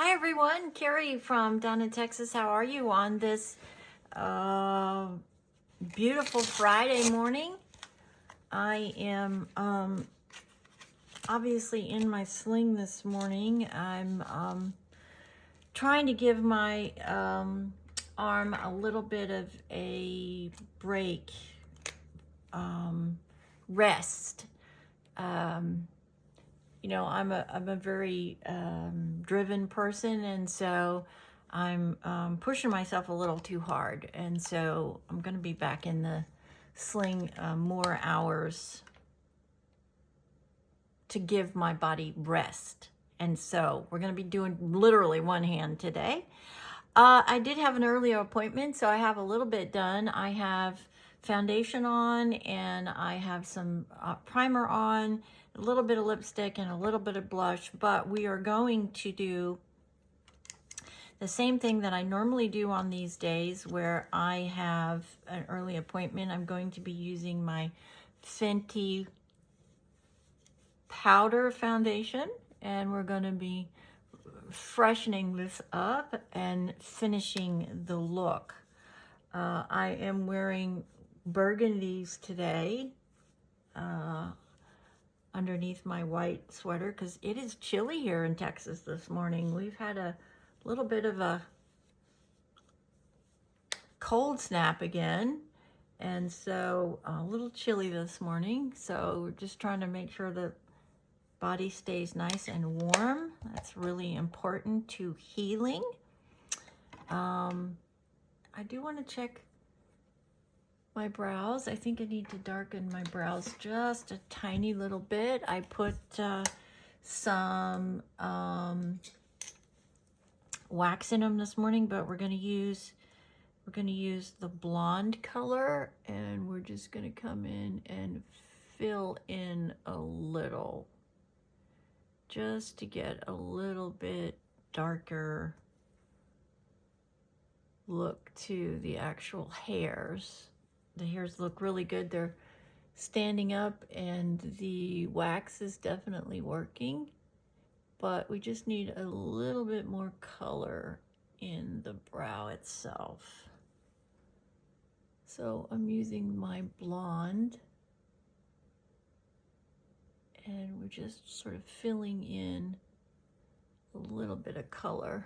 Hi everyone, Carrie from down in Texas. How are you on this beautiful Friday morning? I am obviously in my sling this morning. I'm trying to give my arm a little bit of a break, rest. I'm a very driven person, and so I'm pushing myself a little too hard, and so I'm going to be back in the sling more hours to give my body rest. And so we're going to be doing literally one hand today. I did have an earlier appointment, so I have a little bit done. I have foundation on, and I have some primer on, a little bit of lipstick, and a little bit of blush, but we are going to do the same thing that I normally do on these days where I have an early appointment. I'm going to be using my Fenty powder foundation, and we're going to be freshening this up and finishing the look. I am wearing burgundies today underneath my white sweater because it is chilly here in Texas this morning. We've had a little bit of a cold snap again, and so a little chilly this morning. So we're just trying to make sure the body stays nice and warm. That's really important to healing. I do want to check my brows. I think I need to darken my brows just a tiny little bit. I put some wax in them this morning, but we're going to use the blonde color, and we're just going to come in and fill in a little, just to get a little bit darker look to the actual hairs. The hairs look really good. They're standing up, and the wax is definitely working, but we just need a little bit more color in the brow itself. So I'm using my blonde, and we're just sort of filling in a little bit of color.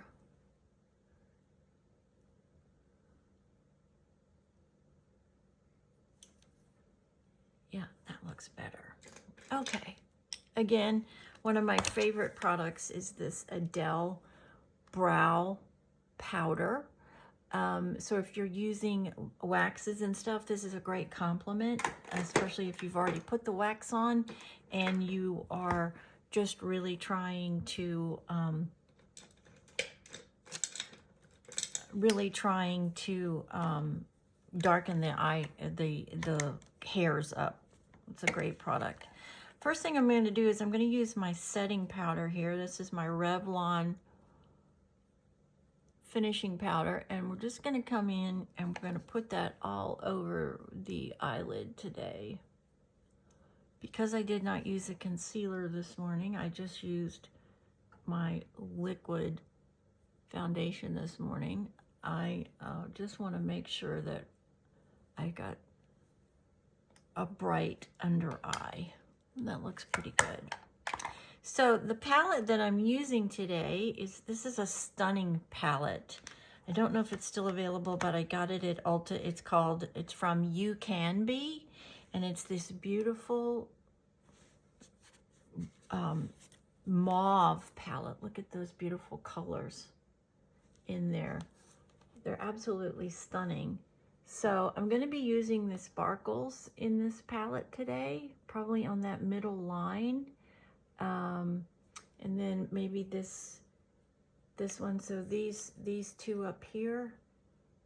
Yeah, that looks better. Okay. Again, one of my favorite products is this Adele brow powder. So if you're using waxes and stuff, this is a great compliment, especially if you've already put the wax on and you are just really trying to darken the hairs up. It's a great product. First thing I'm going to do is I'm going to use my setting powder here. This is my Revlon finishing powder, and we're just going to come in and we're going to put that all over the eyelid today. Because I did not use a concealer this morning, I just used my liquid foundation this morning. I just want to make sure that I got a bright under eye. That looks pretty good. So the palette that I'm using today this is a stunning palette. I don't know if it's still available, but I got it at Ulta. It's from You Can Be, and it's this beautiful mauve palette. Look at those beautiful colors in there. They're absolutely stunning. So I'm going to be using the sparkles in this palette today, probably on that middle line. And then maybe this one. So these two up here,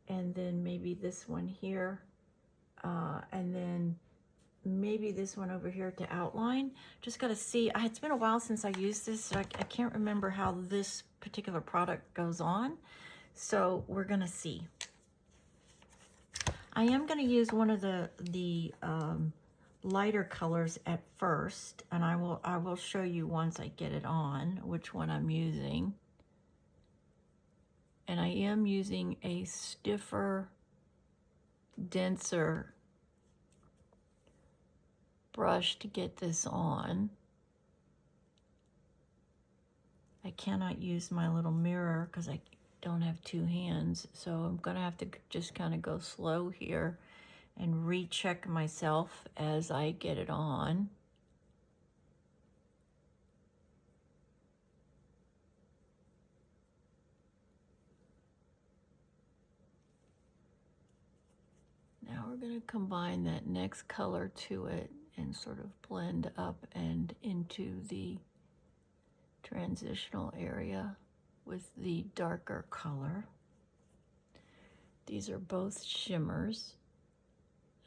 and then maybe this one here, and then maybe this one over here to outline. Just got to see. It's been a while since I used this, so I can't remember how this particular product goes on. So we're going to see. I am going to use one of the lighter colors at first, and I will show you once I get it on which one I'm using. And I am using a stiffer, denser brush to get this on. I cannot use my little mirror because I don't have two hands, so I'm gonna have to just kind of go slow here and recheck myself as I get it on. Now we're going to combine that next color to it and sort of blend up and into the transitional area with the darker color. These are both shimmers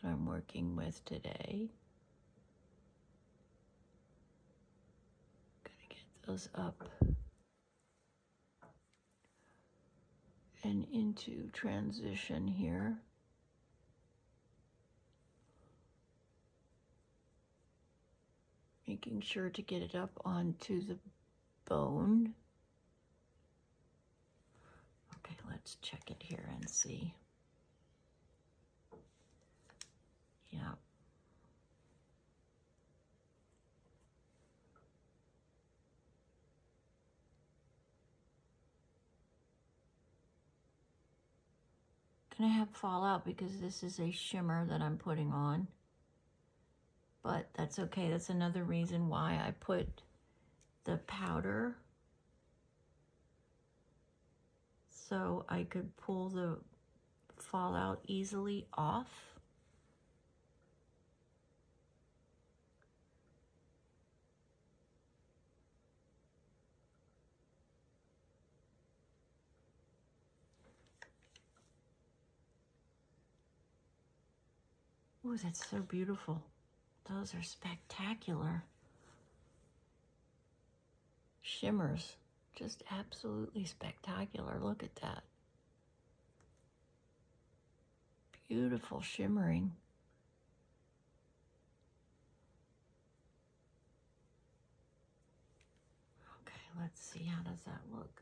that I'm working with today. Gonna get those up and into transition here. Making sure to get it up onto the bone. Okay, let's check it here and see. Yeah. Gonna have fallout because this is a shimmer that I'm putting on. But that's okay. That's another reason why I put the powder, so I could pull the fallout easily off. Oh, that's so beautiful. Those are spectacular. Shimmers, just absolutely spectacular. Look at that. Beautiful shimmering. Okay, let's see, how does that look?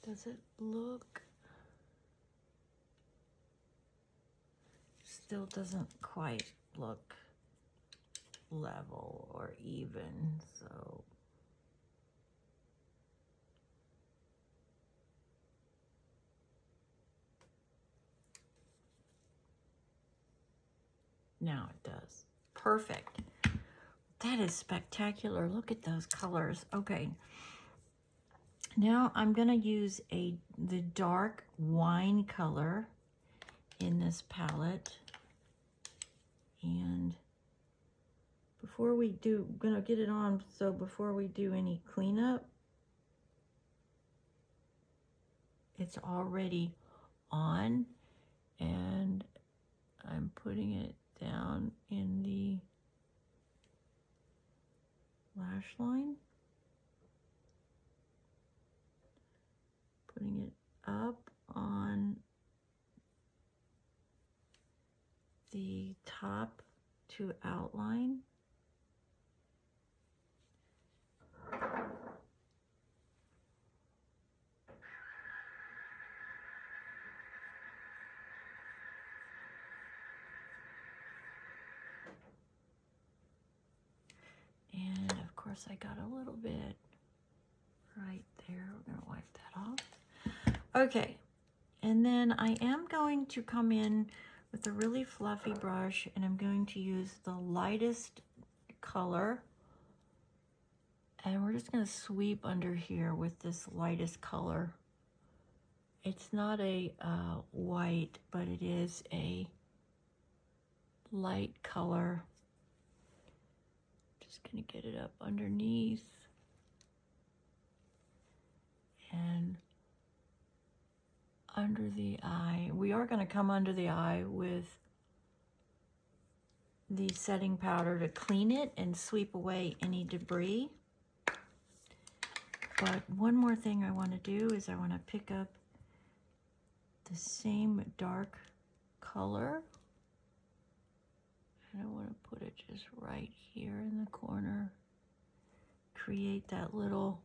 Does it look? Still doesn't quite look level or even, so now it does. Perfect. That is spectacular. Look at those colors. Okay. Now I'm going to use the dark wine color in this palette. And before we do, I'm going to get it on, so before we do any cleanup, it's already on, and I'm putting it down in the lash line, putting it up on the top to outline. And of course I got a little bit right there. We're gonna wipe that off. Okay, and then I am going to come in with a really fluffy brush, and I'm going to use the lightest color, and we're just going to sweep under here with this lightest color. It's not a white, but it is a light color. Just going to get it up underneath and under the eye. We are going to come under the eye with the setting powder to clean it and sweep away any debris. But one more thing I want to do is I want to pick up the same dark color. And I want to put it just right here in the corner. Create that little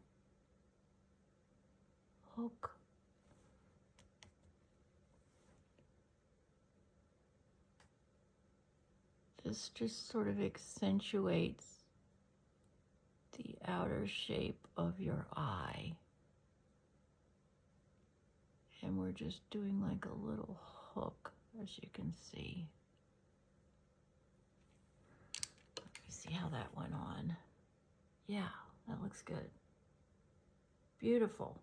hook. This just sort of accentuates the outer shape of your eye. And we're just doing like a little hook, as you can see. Let me see how that went on. Yeah, that looks good. Beautiful.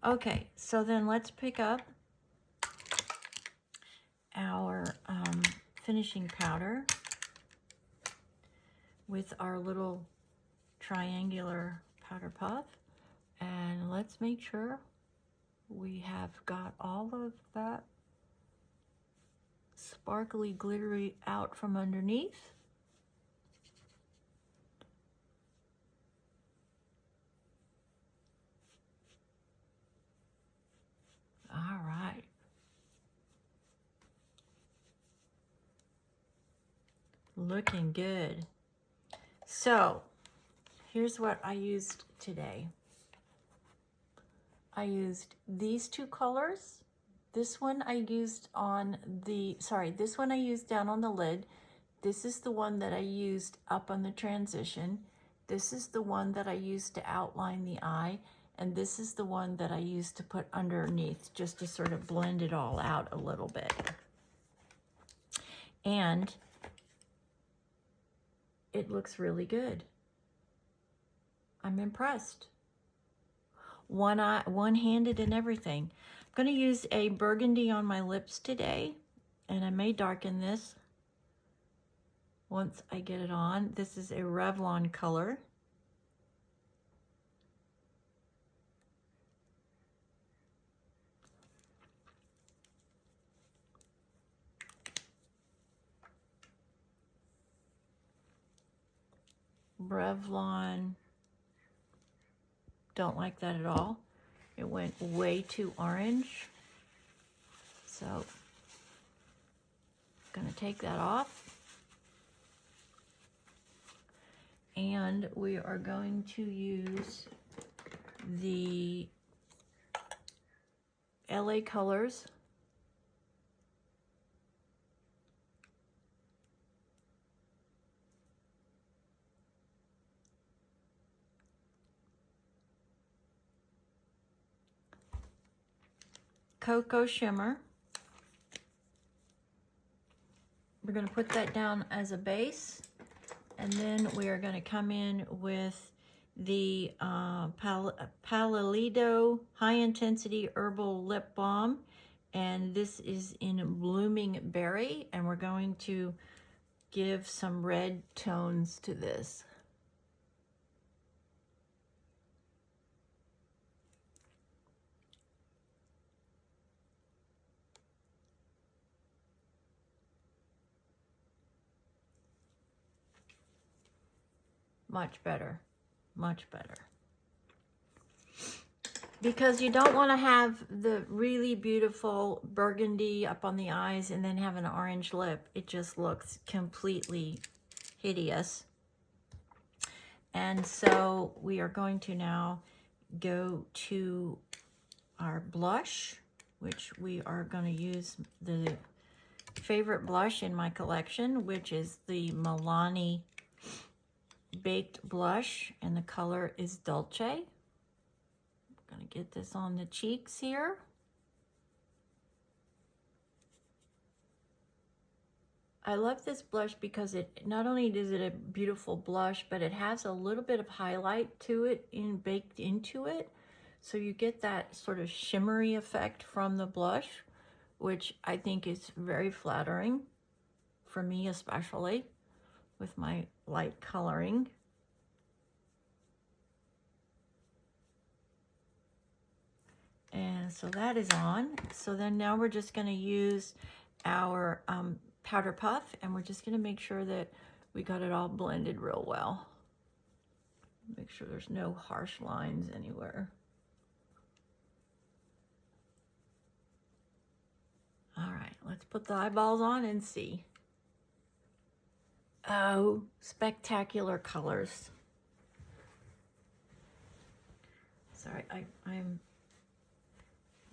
Okay, so then let's pick up our finishing powder with our little triangular powder puff, and let's make sure we have got all of that sparkly glittery out from underneath. All right. Looking good. So here's what I used today. I used these two colors. This one I used on the, this one I used down on the lid. This is the one that I used up on the transition. This is the one that I used to outline the eye. And this is the one that I used to put underneath, just to sort of blend it all out a little bit. And it looks really good. I'm impressed. One-handed and everything. I'm going to use a burgundy on my lips today, and I may darken this once I get it on. This is a Revlon color. Revlon, don't like that at all. It went way too orange. So I'm gonna take that off. And we are going to use the LA Colors Cocoa Shimmer. We're going to put that down as a base, and then we are going to come in with the Palido High Intensity Herbal Lip Balm, and this is in Blooming Berry, and we're going to give some red tones to this. Much better, much better. Because you don't want to have the really beautiful burgundy up on the eyes and then have an orange lip. It just looks completely hideous. And so we are going to now go to our blush, which we are going to use the favorite blush in my collection, which is the Milani Baked Blush, and the color is Dolce. I'm going to get this on the cheeks here. I love this blush because it not only is it a beautiful blush, but it has a little bit of highlight to it baked into it. So you get that sort of shimmery effect from the blush, which I think is very flattering for me, especially with my light coloring. And so that is on. So then now we're just going to use our powder puff, and we're just going to make sure that we got it all blended real well. Make sure there's no harsh lines anywhere. All right, let's put the eyeballs on and see. Oh, spectacular colors. Sorry, I'm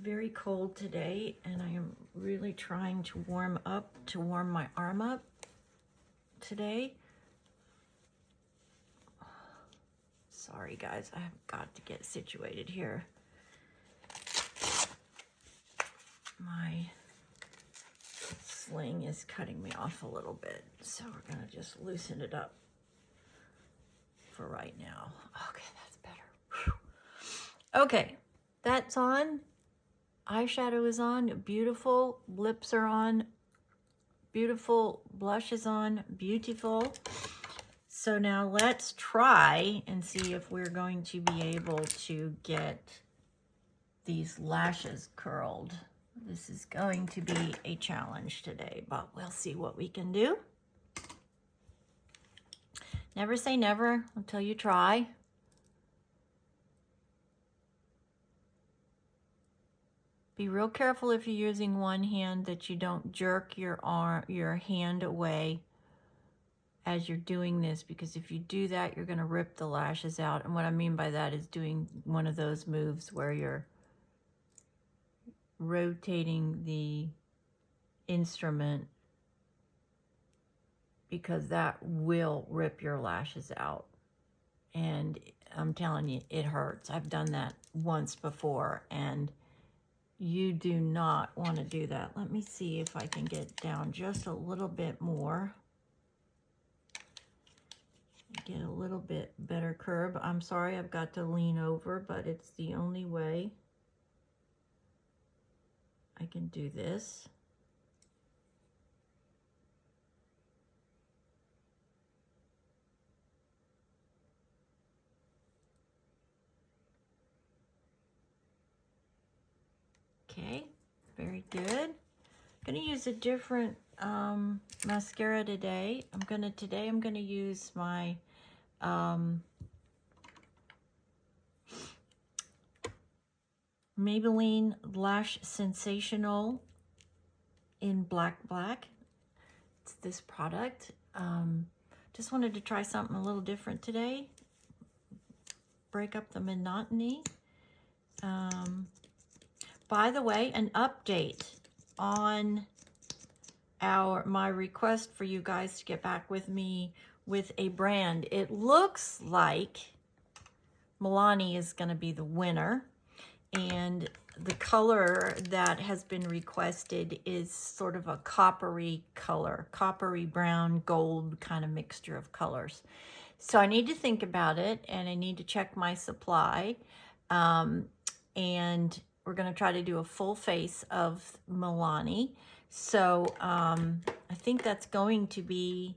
very cold today, and I am really trying to warm my arm up today. Sorry guys, I have got to get situated here. My sling is cutting me off a little bit, so we're gonna just loosen it up for right now. Okay, that's better. Whew. Okay, that's on. Eyeshadow is on, beautiful. Lips are on, beautiful. Blush is on, beautiful. So now let's try and see if we're going to be able to get these lashes curled. This is going to be a challenge today, but we'll see what we can do. Never say never until you try. Be real careful if you're using one hand that you don't jerk your hand away as you're doing this, because if you do that, you're going to rip the lashes out. And what I mean by that is doing one of those moves where you're rotating the instrument, because that will rip your lashes out. And I'm telling you, it hurts. I've done that once before, and you do not want to do that. Let me see if I can get down just a little bit more. Get a little bit better curve. I'm sorry, I've got to lean over, but it's the only way I can do this. Okay, very good. I'm gonna use a different mascara today. I'm gonna use my Maybelline Lash Sensational in Black. It's this product. Just wanted to try something a little different today. Break up the monotony. By the way, an update on my request for you guys to get back with me with a brand. It looks like Milani is going to be the winner, and the color that has been requested is sort of a coppery color, coppery brown gold kind of mixture of colors. So I need to think about it, and I need to check my supply, and we're going to try to do a full face of Milani. So I think that's going to be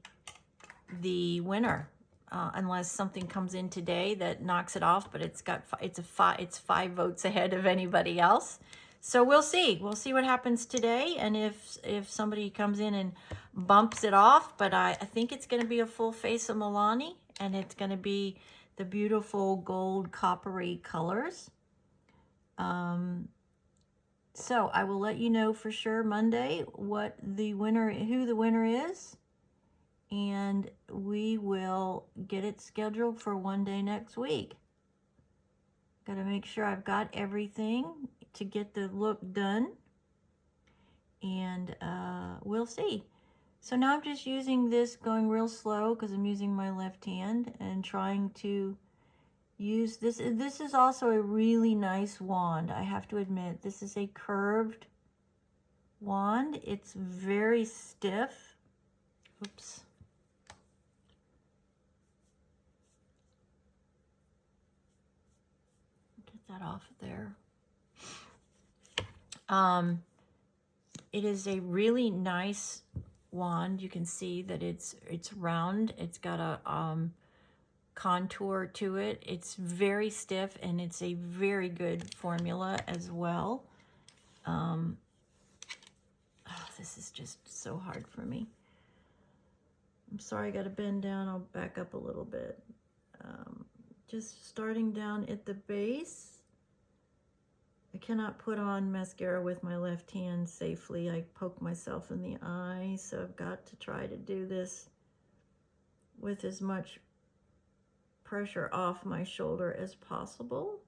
the winner, unless something comes in today that knocks it off. But it's 5 votes ahead of anybody else. So we'll see. We'll see what happens today, and if somebody comes in and bumps it off. But I think it's going to be a full face of Milani, and it's going to be the beautiful gold coppery colors. So I will let you know for sure Monday who the winner is, and we will get it scheduled for one day next week. Got to make sure I've got everything to get the look done, and we'll see. So now I'm just using this, going real slow because I'm using my left hand and trying to use this. This is also a really nice wand, I have to admit. This is a curved wand. It's very stiff. Oops. Get that off of there. It is a really nice wand. You can see that it's round. It's got a contour to it. It's very stiff, and it's a very good formula as well. This is just so hard for me. I'm sorry, I got to bend down. I'll back up a little bit. Just starting down at the base. I cannot put on mascara with my left hand safely. I poke myself in the eye, so I've got to try to do this with as much pressure off my shoulder as possible.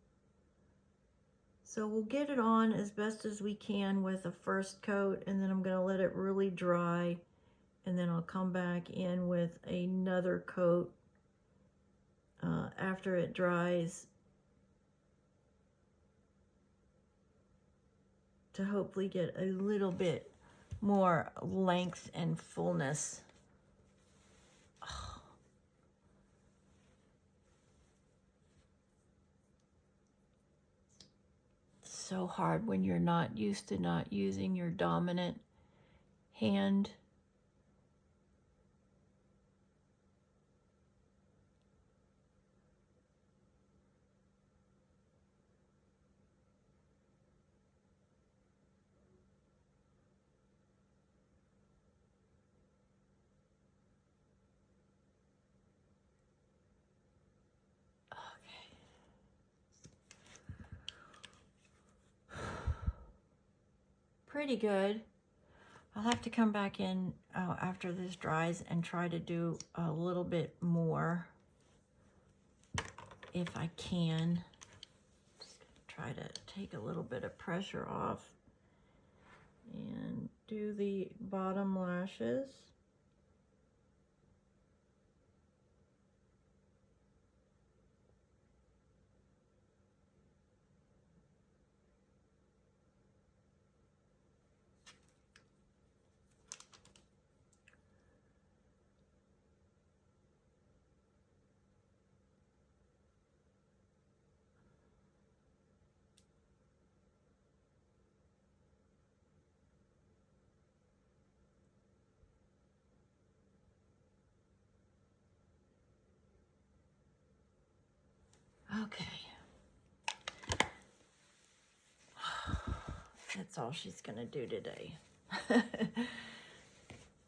So we'll get it on as best as we can with a first coat, and then I'm going to let it really dry, and then I'll come back in with another coat after it dries to hopefully get a little bit more length and fullness. Oh. So hard when you're not used to not using your dominant hand. Pretty good. I'll have to come back in after this dries and try to do a little bit more if I can. Just try to take a little bit of pressure off and do the bottom lashes. Okay. That's all she's gonna do today.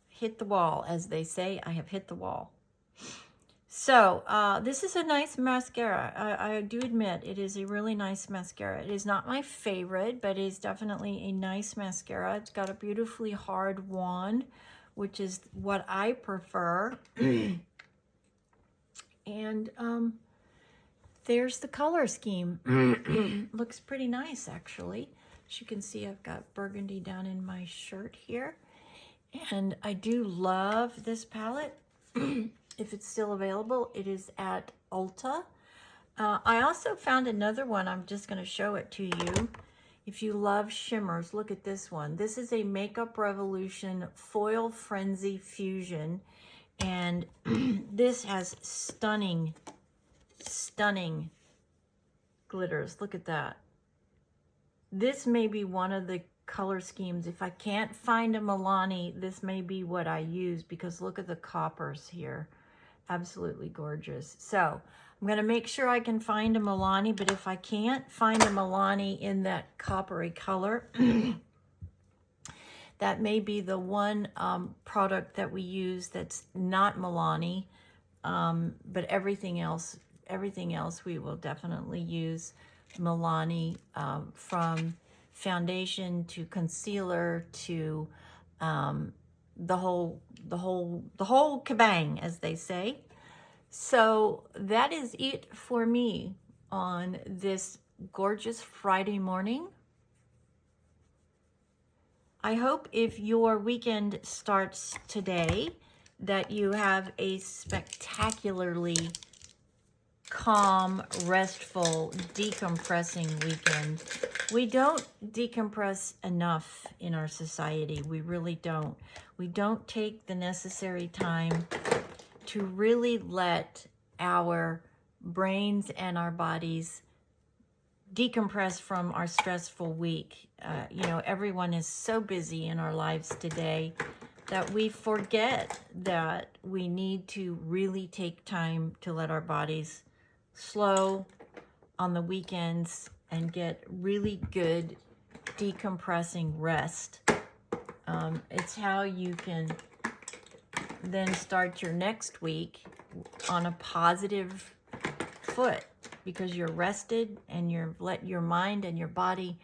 Hit the wall, as they say. I have hit the wall. So this is a nice mascara. I do admit it is a really nice mascara. It is not my favorite, but it is definitely a nice mascara. It's got a beautifully hard wand, which is what I prefer. And there's the color scheme. Looks pretty nice, actually. As you can see, I've got burgundy down in my shirt here. And I do love this palette. If it's still available, it is at Ulta. I also found another one. I'm just going to show it to you. If you love shimmers, look at this one. This is a Makeup Revolution Foil Frenzy Fusion. And this has stunning, stunning glitters. Look at that. This may be one of the color schemes. If I can't find a Milani, this may be what I use, because look at the coppers here. Absolutely gorgeous. So I'm going to make sure I can find a Milani, but if I can't find a Milani in that coppery color, that may be the one product that we use that's not Milani, but everything else we will definitely use Milani, from foundation to concealer to the whole kabang, as they say. So that is it for me on this gorgeous Friday morning. I hope if your weekend starts today that you have a spectacularly calm, restful, decompressing weekend. We don't decompress enough in our society. We really don't. We don't take the necessary time to really let our brains and our bodies decompress from our stressful week. You know, everyone is so busy in our lives today that we forget that we need to really take time to let our bodies slow on the weekends and get really good decompressing rest. It's how you can then start your next week on a positive foot, because you're rested and you're let your mind and your body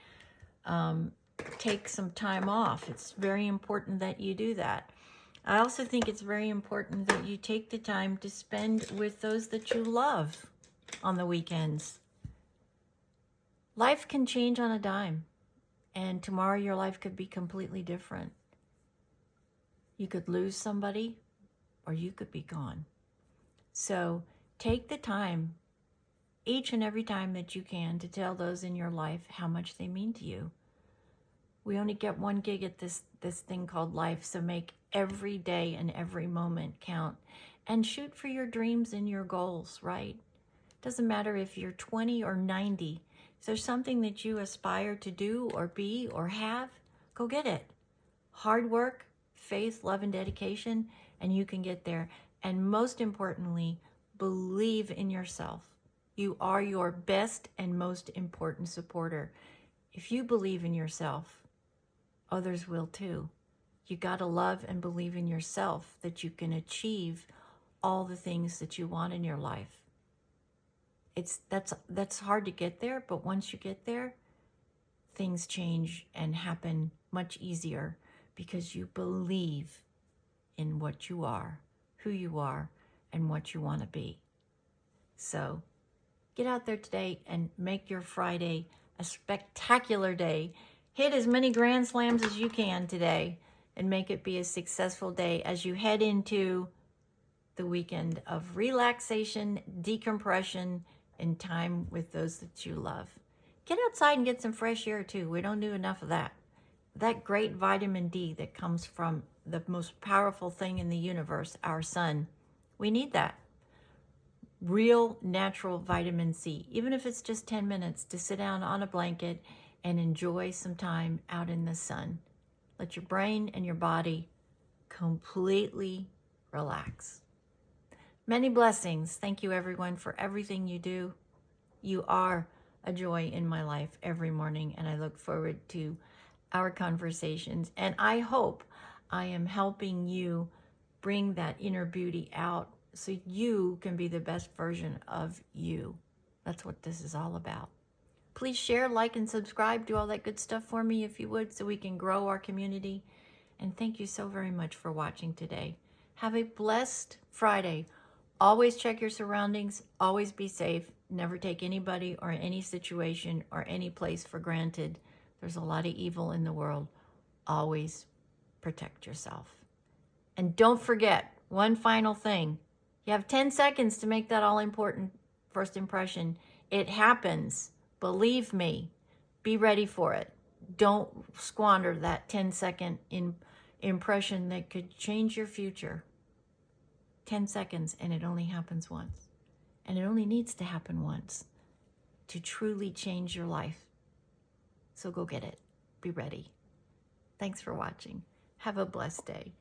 take some time off. It's very important that you do that. I also think it's very important that you take the time to spend with those that you love on the weekends. Life can change on a dime, and tomorrow your life could be completely different. You could lose somebody, or you could be gone. So take the time, each and every time that you can, to tell those in your life how much they mean to you. We only get one gig at this thing called life, so make every day and every moment count. And shoot for your dreams and your goals, right? Doesn't matter if you're 20 or 90. If there's something that you aspire to do or be or have, go get it. Hard work, faith, love, and dedication, and you can get there. And most importantly, believe in yourself. You are your best and most important supporter. If you believe in yourself, others will too. You got to love and believe in yourself that you can achieve all the things that you want in your life. That's hard to get there, but once you get there, things change and happen much easier because you believe in what you are, who you are, and what you want to be. So get out there today and make your Friday a spectacular day. Hit as many grand slams as you can today and make it be a successful day as you head into the weekend of relaxation, decompression, and time with those that you love. Get outside and get some fresh air too. We don't do enough of that. That great vitamin D that comes from the most powerful thing in the universe, our sun. We need that. Real natural vitamin C, even if it's just 10 minutes to sit down on a blanket and enjoy some time out in the sun. Let your brain and your body completely relax. Many blessings. Thank you, everyone, for everything you do. You are a joy in my life every morning, and I look forward to our conversations. And I hope I am helping you bring that inner beauty out so you can be the best version of you. That's what this is all about. Please share, like, and subscribe. Do all that good stuff for me if you would, so we can grow our community. And thank you so very much for watching today. Have a blessed Friday. Always check your surroundings. Always be safe. Never take anybody or any situation or any place for granted. There's a lot of evil in the world. Always protect yourself. And don't forget, one final thing. You have 10 seconds to make that all-important first impression. It happens. Believe me. Be ready for it. Don't squander that 10-second impression that could change your future. 10 seconds, and it only happens once. And it only needs to happen once to truly change your life. So go get it. Be ready. Thanks for watching. Have a blessed day.